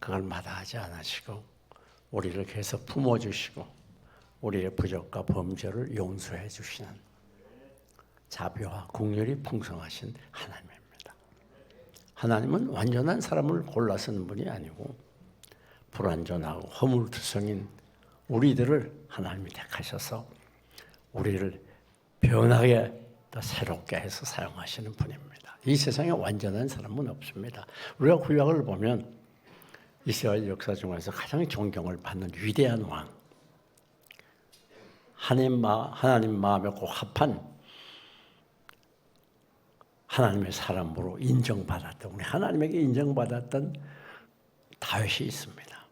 그걸 마다하지 않으시고 우리를 계속 품어주시고 우리의 부족과 범죄를 용서해 주시는 자비와 긍휼이 풍성하신 하나님입니다. 하나님은 완전한 사람을 골라 쓰는 분이 아니고 불완전하고 허물투성인 우리들을 하나님이 택하셔서 우리를 변하게 더 새롭게 해서 사용하시는 분입니다. 이 세상에 완전한 사람은 없습니다. 우리가 구약을 보면 이스라엘 역사 중에서 가장 존경을 받는 위대한 왕, 하나님 마음에 꼭 합한 하나님의 사람으로 인정받았던, 우리 하나님에게 인정받았던 다윗이 있습니다.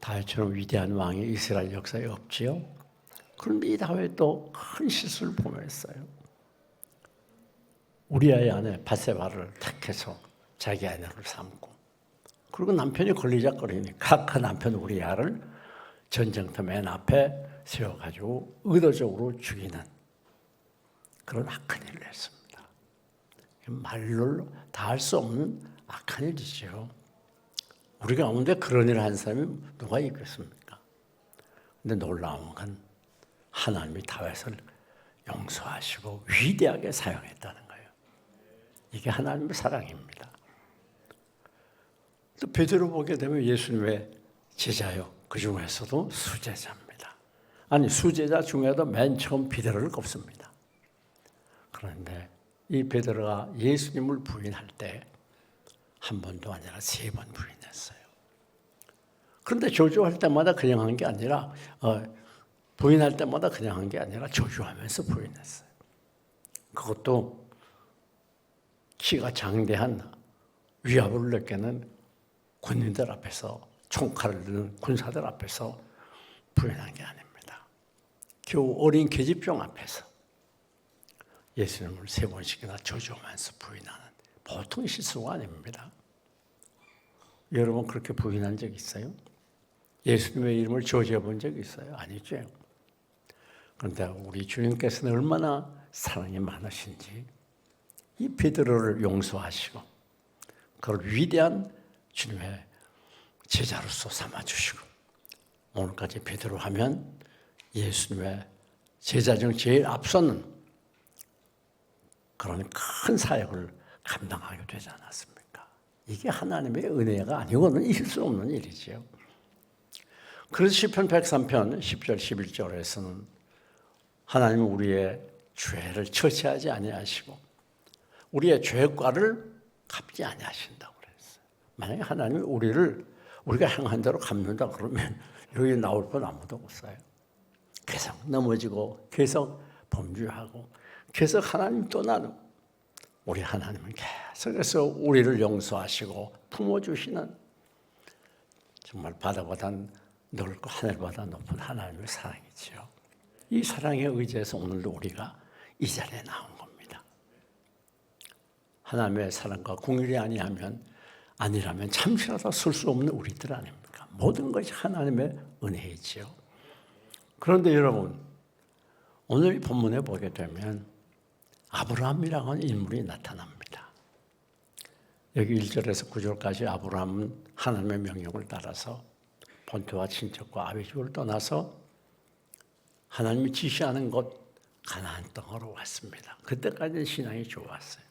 다윗처럼 위대한 왕이 이스라엘 역사에 없지요. 그런데 이 다윗도 큰 실수를 범했어요. 우리아의 아내 밧세바를 택해서 자기 아내를 삼고, 그리고 남편이 걸리적거리니까 그 남편 우리아를 전쟁터 맨 앞에 세워가지고 의도적으로 죽이는 그런 악한 일을 했습니다. 말로 다 할 수 없는 악한 일이죠. 우리 가운데 그런 일을 한 사람이 누가 있겠습니까? 근데 놀라운 건 하나님이 다윗을 용서하시고 위대하게 사용했다는 거예요. 이게 하나님의 사랑입니다. 또 베드로 보게 되면 예수님의 제자요, 그 중에서도 수제자입니다. 아니 수제자 중에도 맨 처음 베드로를 꼽습니다. 그런데 이 베드로가 예수님을 부인할 때 한 번도 아니라 3번 부인했어요. 그런데 저주할 때마다 그냥 한 게 아니라 부인할 때마다 그냥 한 게 아니라 저주하면서 부인했어요. 그것도 키가 장대한 위압을 느끼는 군인들 앞에서, 총칼을 드는 군사들 앞에서 부인한 게 아닙니다. 겨우 어린 계집종 앞에서 예수님을 3번씩이나 저주하면서 부인하는 보통 실수가 아닙니다. 여러분 그렇게 부인한 적 있어요? 예수님의 이름을 저주해 본 적 있어요? 아니죠. 그런데 우리 주님께서는 얼마나 사랑이 많으신지 이 베드로를 용서하시고 그걸 위대한 주님의 제자로서 삼아주시고, 오늘까지 베드로 하면 예수님의 제자 중 제일 앞서는 그런 큰 사역을 감당하게 되지 않았습니까? 이게 하나님의 은혜가 아니고는 있을 수 없는 일이지요. 그래서 시편 103편 10절 11절에서는 하나님은 우리의 죄를 처치하지 아니하시고 우리의 죄과를 갚지 아니하신다고 그랬어요. 만약에 하나님이 우리가 행한 대로 갚는다 그러면 여기 나올 분 아무도 없어요. 계속 넘어지고 계속 범죄하고 계속 하나님 떠나는, 우리 하나님은 계속해서 우리를 용서하시고 품어주시는 정말 바다보다 넓고 하늘보다 높은 하나님의 사랑이지요. 이 사랑에 의지해서 오늘도 우리가 이 자리에 나온 겁니다. 하나님의 사랑과 긍휼이 아니라면 잠시라도 쓸 수 없는 우리들 아닙니까? 모든 것이 하나님의 은혜이지요. 그런데 여러분, 오늘 이 본문에 보게 되면 아브라함이라고 하는 인물이 나타납니다. 여기 1절에서 9절까지 아브라함은 하나님의 명령을 따라서 본토와 친척과 아비 집을 떠나서 하나님이 지시하는 곳 가나안 땅으로 왔습니다. 그때까지는 신앙이 좋았어요.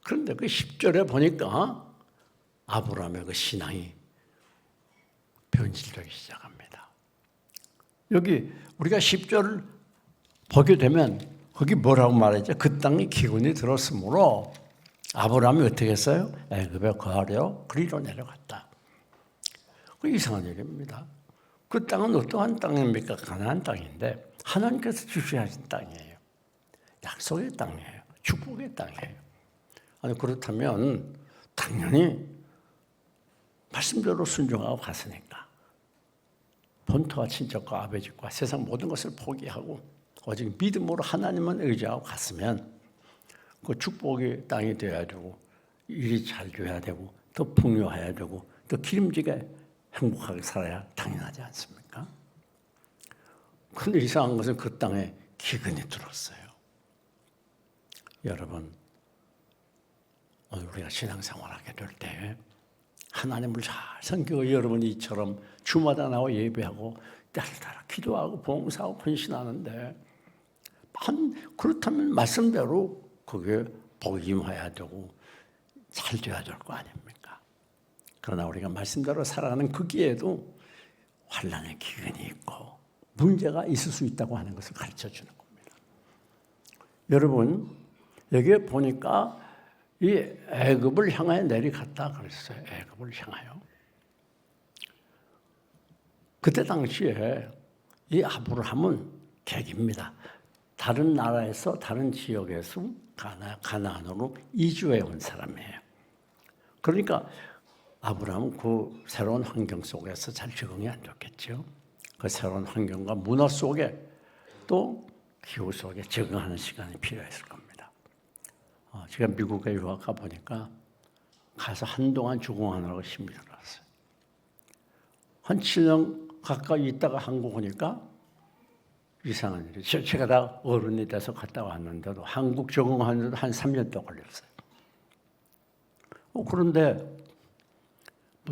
그런데 그 10절에 보니까 아브라함의 그 신앙이 변질되기 시작합니다. 여기 우리가 10절을 보게 되면 거기 뭐라고 말했죠? 그 땅에 기근이 들었으므로 아브라함이 어떻게 했어요? 애굽에 거하려 그리로 내려갔다. 그 이상한 일입니다. 그 땅은 어떠한 땅입니까? 가나안 땅인데 하나님께서 주시하신 땅이에요. 약속의 땅이에요. 축복의 땅이에요. 아니 그렇다면 당연히 말씀대로 순종하고 갔으니까 본토와 친척과 아버지과 세상 모든 것을 포기하고 오직 믿음으로 하나님만 의지하고 갔으면 그 축복의 땅이 되어야 되고 일이 잘 돼야 되고 더 풍요해야 되고 더 기름지게 행복하게 살아야 당연하지 않습니까? 그런데 이상한 것은 그 땅에 기근이 들었어요. 여러분, 오늘 우리가 신앙생활하게 될 때 하나님을 잘 섬기고 여러분이 이처럼 주마다 나와 예배하고 따라 기도하고 봉사하고 헌신하는데 그렇다면 말씀대로 그게 복이 임해야 되고 잘 돼야 될 거 아닙니까? 그러나 우리가 말씀대로 살아가는 그 기에도 환난의 기근이 있고 문제가 있을 수 있다고 하는 것을 가르쳐 주는 겁니다. 여러분 여기에 보니까 이 애굽을 향하여 내려갔다 그랬어요. 애굽을 향하여. 그때 당시에 이 아브라함은 객입니다. 다른 나라에서 다른 지역에서 가나안으로 이주해 온 사람이에요. 그러니까 아브라함은 그 새로운 환경 속에서 잘 적응이 안 됐겠죠. 그 새로운 환경과 문화 속에 또 기후 속에 적응하는 시간이 필요했을 겁니다. 제가 미국에 유학 가 보니까 가서 한동안 적응하느라고 힘이 들었어요. 한 7년 가까이 있다가 한국 오니까 이상한 일이. 제가 다 어른이 돼서 갔다 왔는데도 한국 적응하는데도 한 3년 더 걸렸어요. 그런데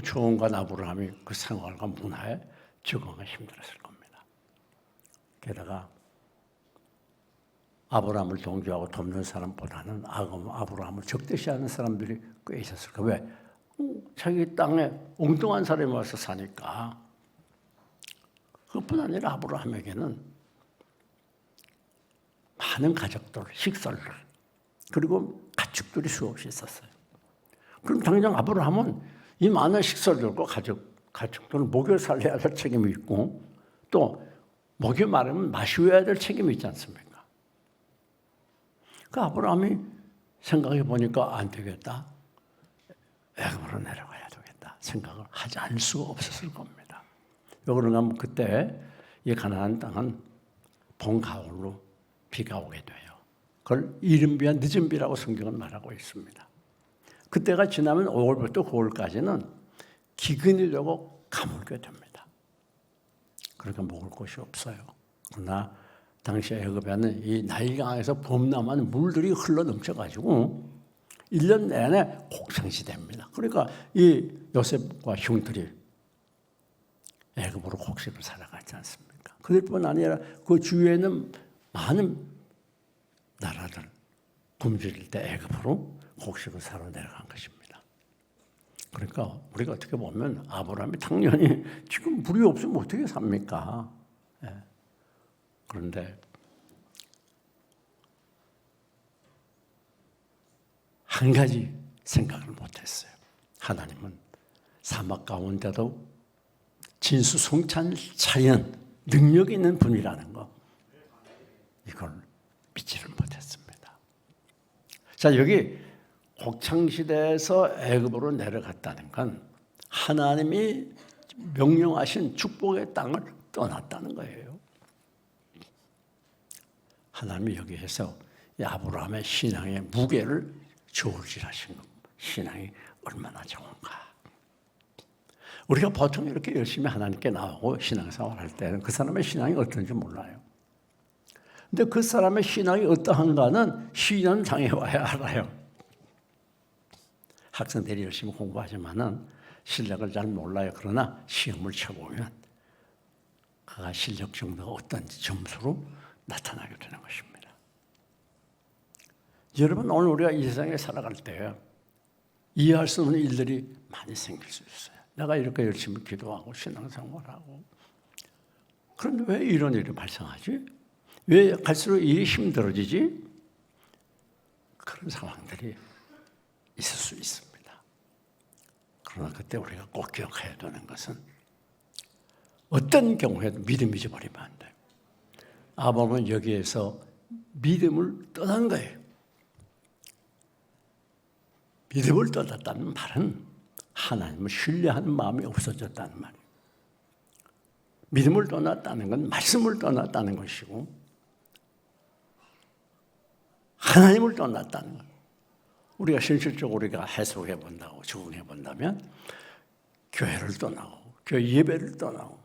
조언과 아브라함이 그 생활과 문화에 적응하기 힘들었을 겁니다. 게다가 아브라함을 동조하고 돕는 사람보다는 아브라함을 적대시하는 사람들이 꽤 있었을 거예요. 왜? 자기 땅에 엉뚱한 사람이 와서 사니까. 그것뿐 아니라 아브라함에게는 많은 가족들, 식설들, 그리고 가축들이 수없이 있었어요. 그럼 당장 아브라함은 이 많은 식설들과 가축들을 먹여 살려야 될 책임이 있고 또 먹여 마르면 마셔야 될 책임이 있지 않습니까? 그 아브라함이 생각해 보니까 안 되겠다. 애굽으로 내려가야 되겠다. 생각을 하지 않을 수가 없었을 겁니다. 왜 그런가 하면 그때 이 가나안 땅은 봄, 가을로 비가 오게 돼요. 그걸 이른 비와 늦은 비라고 성경은 말하고 있습니다. 그때가 지나면 5월부터 9월까지는 기근이 되고 가물게 됩니다. 그러니까 먹을 것이 없어요. 그러나 당시 애굽에는 이 나일강에서 범람한 물들이 흘러 넘쳐가지고 1년 내내 곡창시대입니다. 그러니까 이 요셉과 형들이 애굽으로 곡식을 살아가지 않습니까? 그들뿐 아니라 그 주위에는 많은 나라들 굶주릴 때 애굽으로 곡식을 사러 내려간 것입니다. 그러니까 우리가 어떻게 보면 아브라함이 당연히 지금 물이 없으면 어떻게 삽니까? 예. 그런데 한 가지 생각을 못했어요. 하나님은 사막 가운데도 진수성찬차리는 능력이 있는 분이라는 거, 이걸 믿지를 못했습니다. 자, 여기 곡창시대에서 애굽으로 내려갔다는 건 하나님이 명령하신 축복의 땅을 떠났다는 거예요. 하나님이 여기에서 아브라함의 신앙의 무게를 저울질하신 겁니다. 신앙이 얼마나 좋은가. 우리가 보통 이렇게 열심히 하나님께 나오고 신앙생활 할 때는 그 사람의 신앙이 어떤지 몰라요. 근데 그 사람의 신앙이 어떠한가는 시련장에 와야 알아요. 학생들이 열심히 공부하지만은 실력을 잘 몰라요. 그러나 시험을 쳐보면 그가 실력 정도가 어떤지 점수로 나타나게 되는 것입니다. 여러분, 오늘 우리가 이 세상에 살아갈 때 이해할 수 없는 일들이 많이 생길 수 있어요. 내가 이렇게 열심히 기도하고 신앙생활하고 그런데 왜 이런 일이 발생하지? 왜 갈수록 일이 힘들어지지? 그런 상황들이 있을 수 있습니다. 그러나 그때 우리가 꼭 기억해야 되는 것은 어떤 경우에도 믿음이 잊어버리면 안 돼요. 아브라함은 여기에서 믿음을 떠난 거예요. 믿음을 떠났다는 말은 하나님을 신뢰하는 마음이 없어졌다는 말이에요. 믿음을 떠났다는 건 말씀을 떠났다는 것이고 하나님을 떠났다는 것. 우리가 실질적으로 우리가 해석해 본다고 적응해 본다면 교회를 떠나고 교회 예배를 떠나고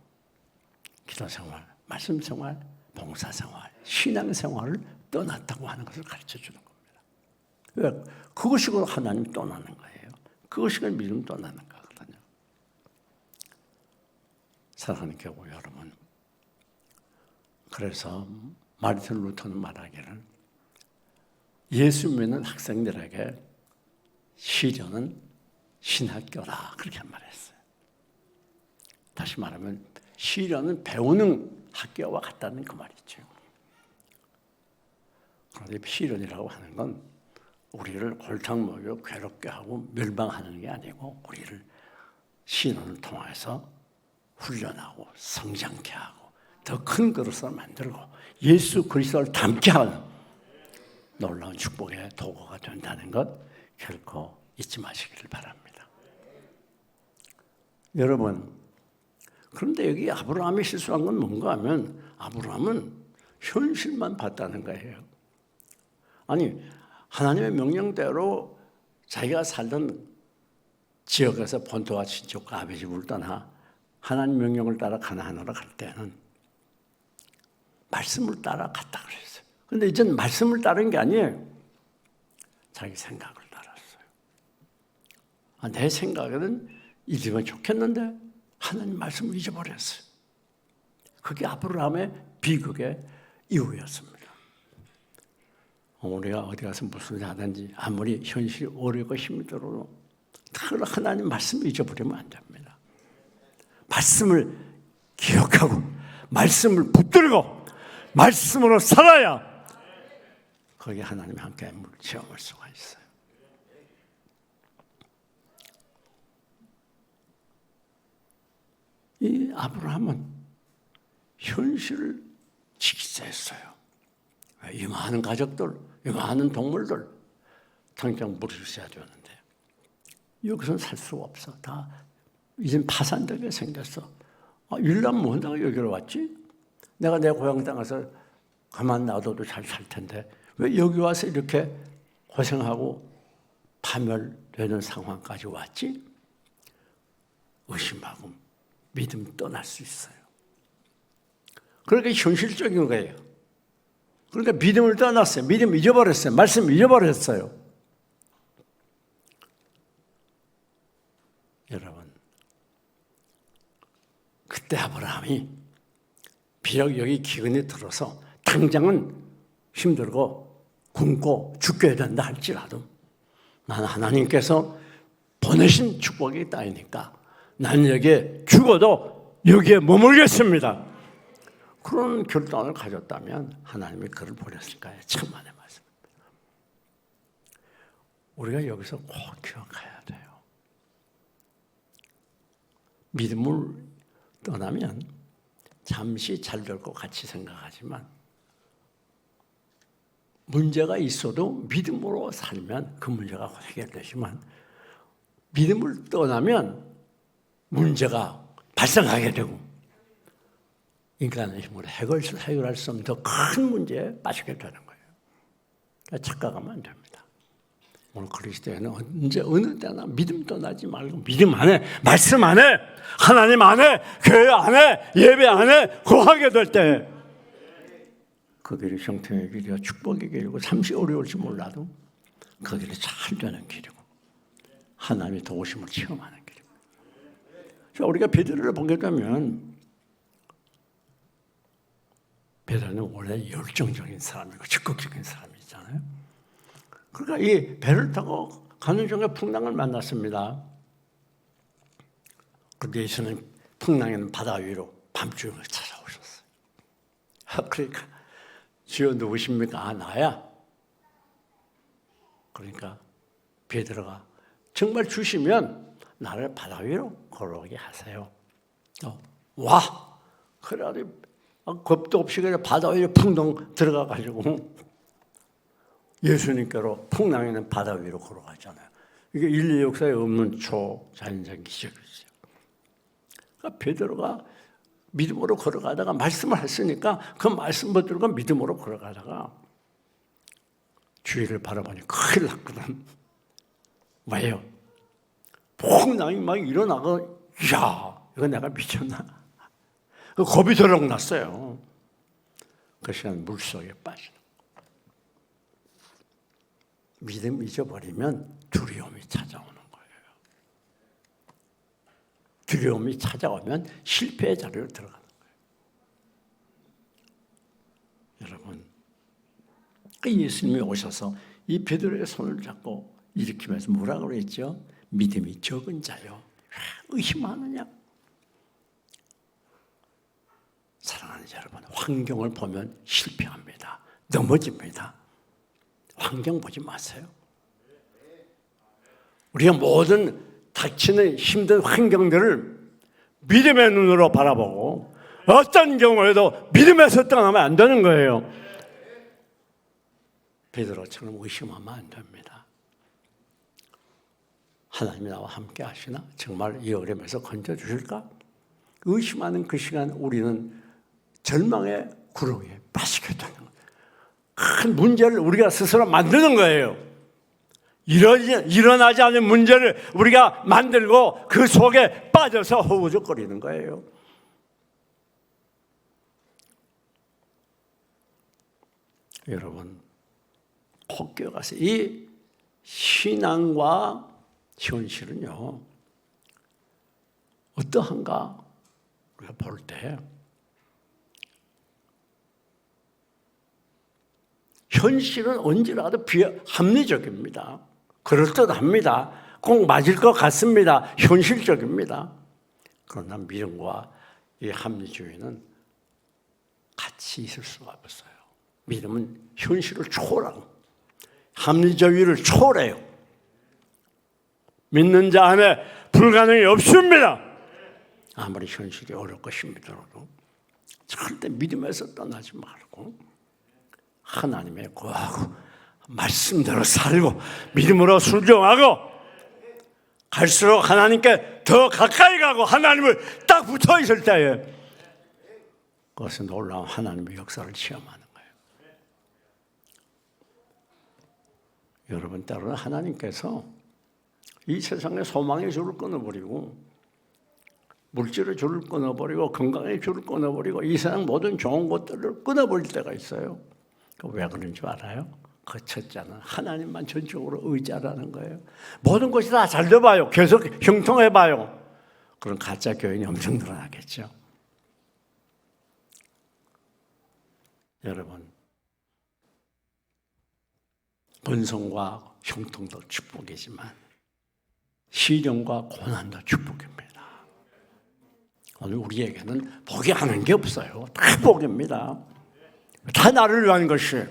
기도 생활, 말씀 생활, 봉사 생활, 신앙 생활을 떠났다고 하는 것을 가르쳐 주는 겁니다. 왜? 그것이 하나님 떠나는 거예요. 그것이 믿음 떠나는 거거든요. 사랑하는 교우 여러분, 그래서 마르틴 루터는 말하기를 예수 믿는 학생들에게 시련은 신학교라 그렇게 말했어요. 다시 말하면 시련은 배우는 학교와 같다는 그 말이죠. 그런데 시련이라고 하는 건 우리를 골탕 먹여 괴롭게 하고 멸망하는 게 아니고 우리를 시련을 통해서 훈련하고 성장케 하고 더 큰 그릇을 만들고 예수 그리스도를 닮게 하는 놀라운 축복의 도구가 된다는 것 결코 잊지 마시기를 바랍니다. 여러분, 그런데 여기 아브라함이 실수한 건 뭔가 하면 아브라함은 현실만 봤다는 거예요. 아니, 하나님의 명령대로 자기가 살던 지역에서 본토와 친척과 아버지 집을 떠나 하나님 명령을 따라 가나안으로 갈 때는 말씀을 따라 갔다 그랬어요. 그런데 이제는 말씀을 따른 게 아니에요. 자기 생각을 따랐어요. 내 생각에는 잊으면 좋겠는데 하나님 말씀을 잊어버렸어요. 그게 아브라함의 비극의 이유였습니다. 우리가 어디 가서 무슨 일 하든지 아무리 현실이 어렵고 힘이 들어도 하나님 말씀을 잊어버리면 안 됩니다. 말씀을 기억하고 말씀을 붙들고 말씀으로 살아야 거기에 하나님이 함께 체험할 수가 있어요. 이 아브라함은 현실을 직시했어요. 이 많은 가족들, 이 많은 동물들 당장 물을 써야 되는데 여기서는 살 수가 없어. 다 이젠 파산되게 생겼어. 일하면 뭐 한다고 여기로 왔지? 내가 내 고향 땅에서 가만 놔둬도 잘 살 텐데 왜 여기 와서 이렇게 고생하고 파멸되는 상황까지 왔지? 의심하고 믿음이 떠날 수 있어요. 그러니까 현실적인 거예요. 그러니까 믿음을 떠났어요. 믿음 잊어버렸어요. 말씀 잊어버렸어요. 여러분, 그때 아브라함이 비록 여기 기근이 들어서 당장은 힘들고 굶고 죽게 된다 할지라도 나는 하나님께서 보내신 축복이 있다니까 나는 여기에 죽어도 여기에 머물겠습니다. 그런 결단을 가졌다면 하나님이 그를 보냈을까요? 천만의 말씀입니다. 우리가 여기서 꼭 기억해야 돼요. 믿음을 떠나면 잠시 잘 될 것 같이 생각하지만 문제가 있어도 믿음으로 살면 그 문제가 해결되지만 믿음을 떠나면 문제가 발생하게 되고 인간의 힘으로 해결할 수 없는 더 큰 문제에 빠지게 되는 거예요. 그러니까 착각하면 안 됩니다. 오늘 그리스도에는 언제 어느 때나 믿음 떠나지 말고 믿음 안에, 말씀 안에, 하나님 안에, 교회 안에, 예배 안에 거하게 될 때 그 길이 형통의 길이요 축복의 길이고 잠시 어려울지 몰라도 그 길이 잘 되는 길이고 하나님의 도우심을 체험하는 길이고. 자, 우리가 베드로를 보게 되면 베드로는 원래 열정적인 사람이고 적극적인 사람이잖아요. 그러니까 이 배를 타고 가는 중에 풍랑을 만났습니다. 그런데 예수는 풍랑에는 바다 위로 밤중에 찾아오셨어요. 그러니까 주여 누구십니까? 나야. 그러니까 베드로가 정말 주시면 나를 바다 위로 걸어오게 하세요. 와! 그래 겁도 없이 그냥 바다 위로 풍덩 들어가가지고 예수님께로 풍랑에는 바다 위로 걸어가잖아요. 이게 인류 역사에 없는 초자연적인 기적이죠. 그러니까 베드로가 믿음으로 걸어가다가 말씀을 했으니까 그 말씀 붙들고 믿음으로 걸어가다가 주위를 바라보니 큰일 났거든. 왜요? 풍랑이 막 일어나고 이야 이거 내가 미쳤나? 겁이 더럭 났어요. 그 시간 물속에 빠지는 거. 믿음 잊어버리면 두려움이 찾아오는 거예요. 두려움이 찾아오면 실패의 자리로 들어가는 거예요. 여러분, 예수님이 오셔서 이 베드로의 손을 잡고 일으키면서 뭐라고 그랬죠? 믿음이 적은 자요, 의심하느냐? 사랑하는 여러분, 환경을 보면 실패합니다. 넘어집니다. 환경 보지 마세요. 우리가 모든 닥치는 힘든 환경들을 믿음의 눈으로 바라보고 어떤 경우에도 믿음에서 떠나면 안 되는 거예요. 베드로처럼 의심하면 안 됩니다. 하나님이 나와 함께 하시나? 정말 이 어려움에서 건져주실까? 의심하는 그 시간 우리는 절망의 구렁이에 빠지게 되는 거예요. 큰 문제를 우리가 스스로 만드는 거예요. 일어나지 않은 문제를 우리가 만들고 그 속에 빠져서 허우적거리는 거예요. 여러분, 혹겨가서 이 신앙과 현실은요, 어떠한가 우리가 볼 때 현실은 언제라도 합리적입니다. 그럴듯합니다. 꼭 맞을 것 같습니다. 현실적입니다. 그러나 믿음과 이 합리주의는 같이 있을 수가 없어요. 믿음은 현실을 초월하고 합리주의를 초월해요. 믿는 자 안에 불가능이 없습니다. 아무리 현실이 어렵고 힘들어도 절대 믿음에서 떠나지 말고 하나님의 구하고 말씀대로 살고 믿음으로 순종하고 갈수록 하나님께 더 가까이 가고 하나님을 딱 붙어 있을 때에 그것은 놀라운 하나님의 역사를 체험하는 거예요. 여러분, 때로는 하나님께서 이 세상의 소망의 줄을 끊어버리고 물질의 줄을 끊어버리고 건강의 줄을 끊어버리고 이 세상 모든 좋은 것들을 끊어버릴 때가 있어요. 왜 그런 줄 알아요? 그 첫째는 하나님만 전적으로 의지하라는 거예요. 모든 것이 다 잘 돼봐요. 계속 형통해봐요. 그런 가짜 교인이 엄청 늘어나겠죠. 여러분, 번성과 형통도 축복이지만 시련과 고난도 축복입니다. 오늘 우리에게는 복이 하는 게 없어요. 다 복입니다. 다 나를 위한 것이,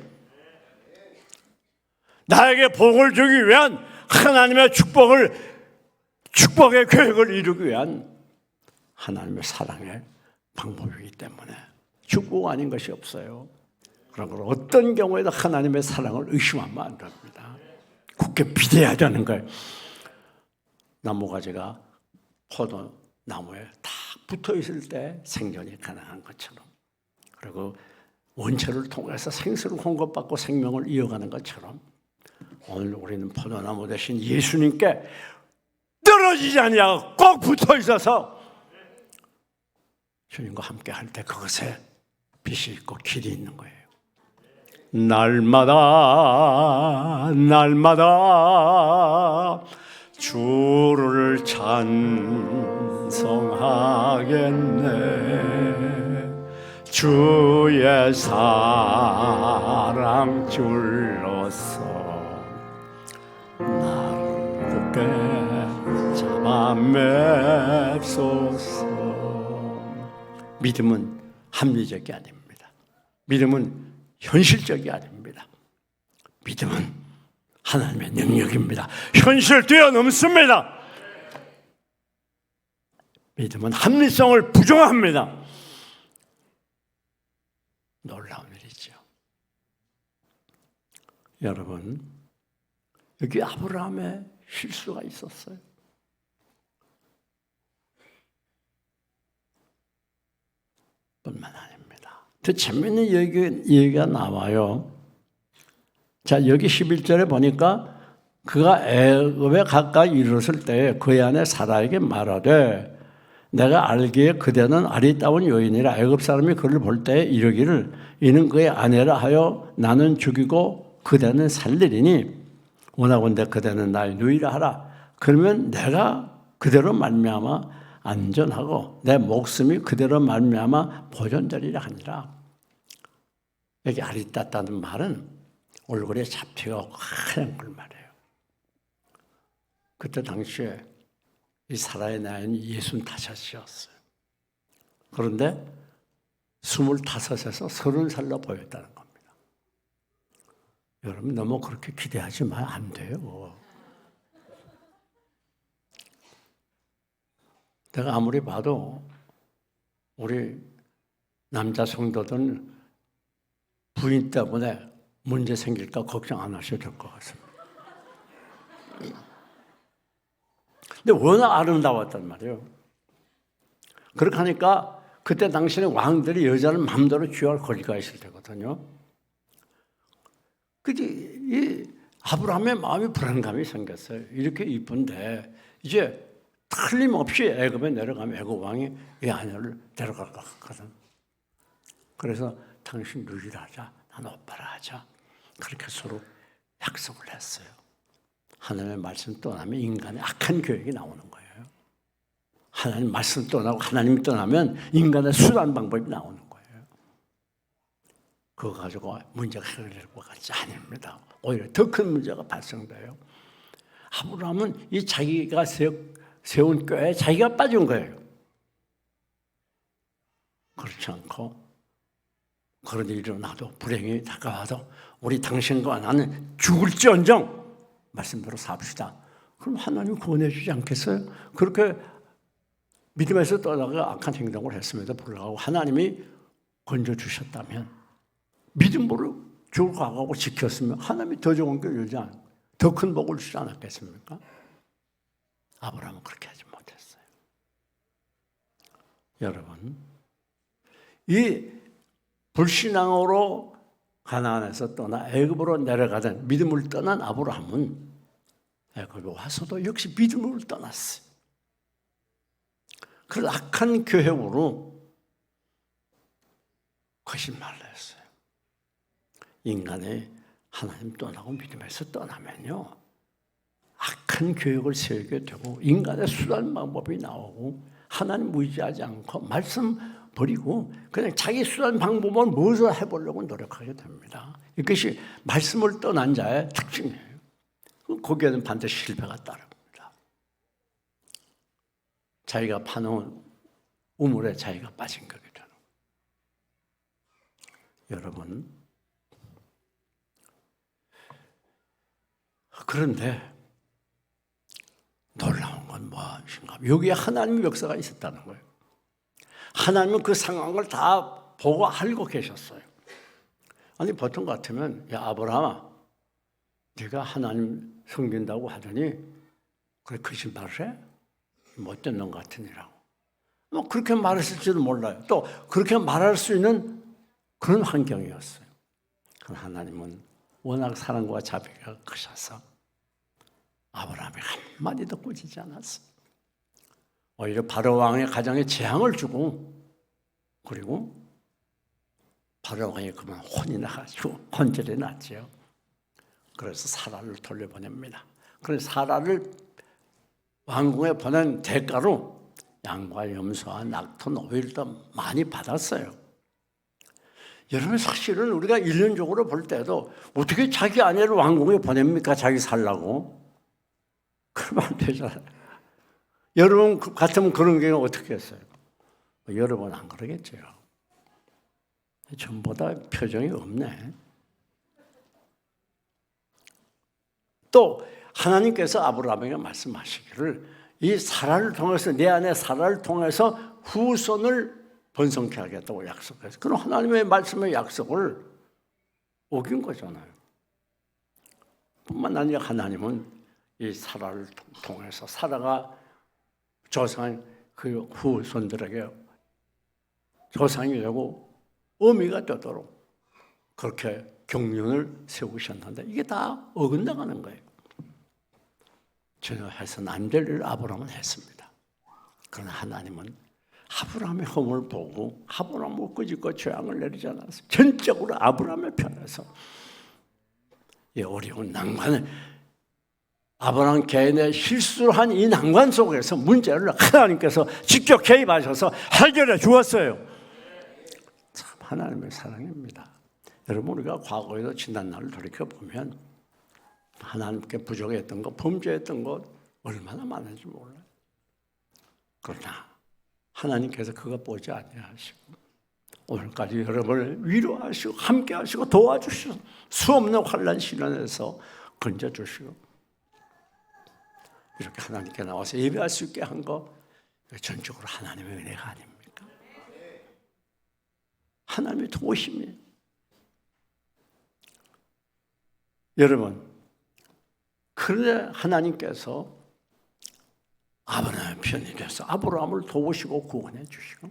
나에게 복을 주기 위한 하나님의 축복의 계획을 이루기 위한 하나님의 사랑의 방법이기 때문에 축복 아닌 것이 없어요. 그러므로 어떤 경우에도 하나님의 사랑을 의심하면 안 됩니다. 굳게 비대해야 되는 거예요. 나무가지가 포도나무에 딱 붙어 있을 때 생존이 가능한 것처럼, 그리고 원체를 통해서 생수를 공급받고 생명을 이어가는 것처럼 오늘 우리는 포도나무 대신 예수님께 떨어지지 아니하고 꼭 붙어 있어서 주님과 함께 할 때 그것에 빛이 있고 길이 있는 거예요. 날마다 주를 찬송하겠네. 주의 사랑 줄로서 나를 굳게 잡아 맵소서. 믿음은 합리적이 아닙니다. 믿음은 현실적이 아닙니다. 믿음은 하나님의 능력입니다. 현실 뛰어넘습니다. 믿음은 합리성을 부정합니다. 놀라운 일이죠. 여러분, 여기 아브라함의 실수가 있었어요. 뿐만 아닙니다. 더 재미있는 얘기가 나와요. 자, 여기 11절에 보니까 그가 애굽에 가까이 이르렀을 때 그의 아내 사라에게 말하되 내가 알기에 그대는 아리따운 여인이라 애굽 사람이 그를 볼 때 이르기를 이는 그의 아내라 하여 나는 죽이고 그대는 살리리니 원하건대 그대는 나의 누이라 하라. 그러면 내가 그대로 말미암아 안전하고 내 목숨이 그대로 말미암아 보존되리라 하니라. 여기 아리따다는 말은 얼굴에 잡티가 하얀 걸 말해요. 그때 당시에 이 사라의 나이는 65이었어요. 그런데 25에서 30살로 보였다는 겁니다. 여러분 너무 그렇게 기대하지만 안 돼요. 내가 아무리 봐도 우리 남자 성도들은 부인 때문에 문제 생길까 걱정 안 하셔도 될 것 같습니다. 근데 워낙 아름다웠단 말이에요. 그렇게 하니까 그때 당시에는 왕들이 여자를 마음대로 취할 권리가 있을 때거든요. 이 아브라함의 마음이 불안감이 생겼어요. 이렇게 이쁜데 이제 틀림없이 애굽에 내려가면 애굽 왕이 이 아내를 데려갈 것 같거든. 그래서 당신 누이라 하자, 난 오빠라 하자. 그렇게 서로 약속을 했어요. 하나님의 말씀 떠나면 인간의 악한 계획이 나오는 거예요. 하나님 말씀 떠나고 하나님이 떠나면 인간의 수단 방법이 나오는 거예요. 그거 가지고 문제가 해결될 것 같지 않습니다. 오히려 더 큰 문제가 발생돼요. 아브라함은 이 자기가 세운 꾀에 자기가 빠진 거예요. 그렇지 않고 그런 일이 일어나도 불행이 다가와도 우리 당신과 나는 죽을지언정 말씀대로 삽시다. 그럼 하나님 구원해 주지 않겠어요? 그렇게 믿음에서 떠나가 악한 행동을 했음에도 불구하고 하나님이 건져주셨다면 믿음으로 죽을 각오하고 지켰으면 하나님이 더 좋은 걸 주지 않고 더 큰 복을 주지 않았겠습니까? 아브라함은 그렇게 하지 못했어요. 여러분, 이 불신앙으로 가나안에서 떠나 애굽으로 내려가던 믿음을 떠난 아브라함은 애굽에 와서도 역시 믿음을 떠났어요. 그 악한 계획으로 거짓말을 했어요. 인간의 하나님 떠나고 믿음에서 떠나면요 악한 계획을 세우게 되고 인간의 수단 방법이 나오고 하나님 의지하지 않고 말씀 버리고 그냥 자기 수단 방법을 무엇을 해보려고 노력하게 됩니다. 이것이 말씀을 떠난 자의 특징이에요. 거기에는 반드시 실패가 따릅니다. 자기가 파놓은 우물에 자기가 빠진 거게 되는 거예요. 여러분, 그런데 놀라운 건 무엇인가? 여기에 하나님의 역사가 있었다는 거예요. 하나님은 그 상황을 다 보고 알고 계셨어요. 아니 보통 같으면 야 아브라함아 네가 하나님 섬긴다고 하더니 그래 거짓말을 해? 못된 놈 같으니라고. 뭐 그렇게 말했을지도 몰라요. 또 그렇게 말할 수 있는 그런 환경이었어요. 그러나 하나님은 워낙 사랑과 자비가 크셔서 아브라함이 한마디도 꾸짖지 않았어요. 오히려 바로 왕의 가정에 재앙을 주고 그리고 바로 왕이 그만 혼이 나가지고 혼절이 났죠. 그래서 사라를 돌려보냅니다. 그래서 사라를 왕궁에 보낸 대가로 양과 염소와 낙토, 노비를 더 많이 받았어요. 여러분 사실은 우리가 일련적으로 볼 때도 어떻게 자기 아내를 왕궁에 보냅니까? 자기 살라고? 그러면 안 되잖아요. 여러분 같으면 그런 경우 어떻게 했어요? 여러분 안 그러겠죠. 전보다 표정이 없네. 또 하나님께서 아브라함에게 말씀하시기를 이 사라를 통해서 내 아내 사라를 통해서 후손을 번성케 하겠다고 약속해서 그럼 하나님의 말씀의 약속을 어긴 거잖아요. 뿐만 아니라 하나님은 이 사라를 통해서 사라가 조상한 그 후손들에게 조상이 되고 어미가 되도록 그렇게 경륜을 세우셨는데 이게 다 어긋나가는 거예요. 전혀 해서는 안 될 일을 아브라함은 했습니다. 그러나 하나님은 아브라함의 허물을 보고 아브라함을 꾸짖고 재앙을 내리지 않았어요. 전적으로 아브라함의 편에서 이 어려운 난관을 아브라함 개인의 실수한 이 난관 속에서 문제를 하나님께서 직접 개입하셔서 해결해 주었어요. 참 하나님의 사랑입니다. 여러분, 우리가 과거에도 지난 날을 돌이켜보면 하나님께 부족했던 것, 범죄했던 것 얼마나 많은지 몰라요. 그러나 하나님께서 그거 보지 아니하시고 오늘까지 여러분을 위로하시고 함께하시고 도와주시고 수없는 환난 시련에서 건져주시고 이렇게 하나님께 나와서 예배할 수 있게 한 거 전적으로 하나님의 은혜가 아닙니까? 하나님의 도우심이에요. 여러분, 그런데 하나님께서 아브라함의 편이 돼서 아브라함을 도우시고 구원해 주시고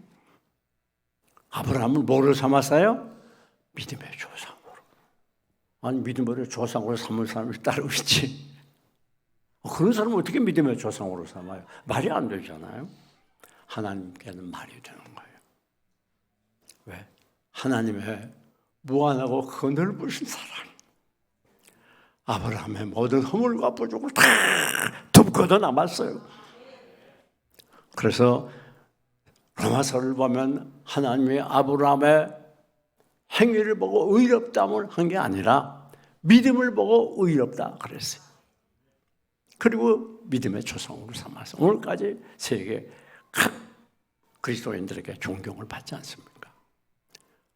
아브라함을 뭐로 삼았어요? 믿음의 조상으로. 아니 믿음의 조상으로 삼을 사람이 따로 있지. 그런 사람은 어떻게 믿음의 조상으로 삼아요? 말이 안 되잖아요. 하나님께는 말이 되는 거예요. 왜? 하나님의 무한하고 그 넓으신 사랑, 아브라함의 모든 허물과 부족을 다 덮고도 남았어요. 그래서 로마서를 보면 하나님이 아브라함의 행위를 보고 의롭다함을 한 게 아니라 믿음을 보고 의롭다 그랬어요. 그리고 믿음의 조상으로 삼아서 오늘까지 세계 각 그리스도인들에게 존경을 받지 않습니까?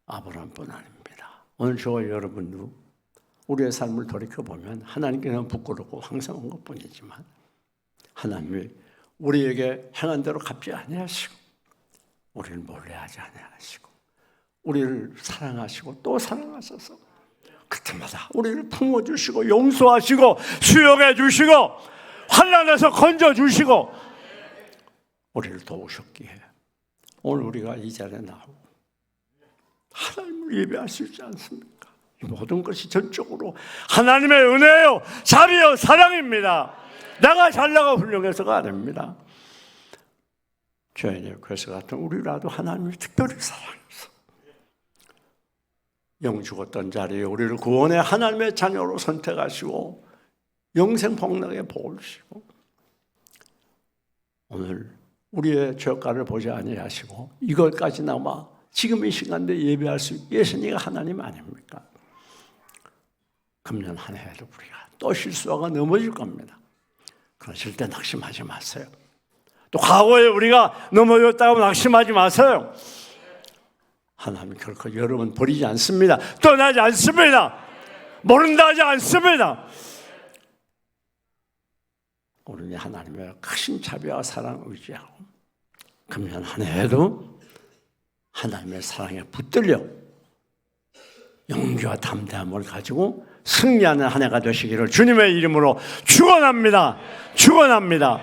아브라함뿐 아닙니다. 오늘 저와 여러분도 우리의 삶을 돌이켜보면 하나님께는 부끄럽고 황성한 것뿐이지만 하나님이 우리에게 행한 대로 갚지 아니하시고 우리를 몰래하지 아니하시고 우리를 사랑하시고 또 사랑하셔서 그때마다 우리를 품어주시고 용서하시고 수용해 주시고 환난에서 건져주시고 우리를 도우셨기에 오늘 우리가 이 자리에 나오고 하나님을 예배할 수 있지 않습니까? 이 모든 것이 전적으로 하나님의 은혜요 자비요 사랑입니다. 내가 잘나가 훌륭해서가 아닙니다. 죄인의 괴수 같은 우리라도 하나님이 특별히 사랑해서 영 죽었던 자리에 우리를 구원해 하나님의 자녀로 선택하시고 영생 복락에 복을 주시고 오늘 우리의 죄가를 보지 아니하시고 이것까지나마 지금 이 시간에 예배할 수 있게 하시니가 하나님 아닙니까? 금년 한 해에도 우리가 또 실수하고 넘어질 겁니다. 그러실 때 낙심하지 마세요. 또 과거에 우리가 넘어졌다고 낙심하지 마세요. 하나님 결코 여러분 버리지 않습니다. 떠나지 않습니다. 모른다 하지 않습니다. 우리는 하나님의 크신 자비와 사랑을 의지하고 금년 한 해에도 하나님의 사랑에 붙들려 용기와 담대함을 가지고 승리하는 한 해가 되시기를 주님의 이름으로 축원합니다. 축원합니다.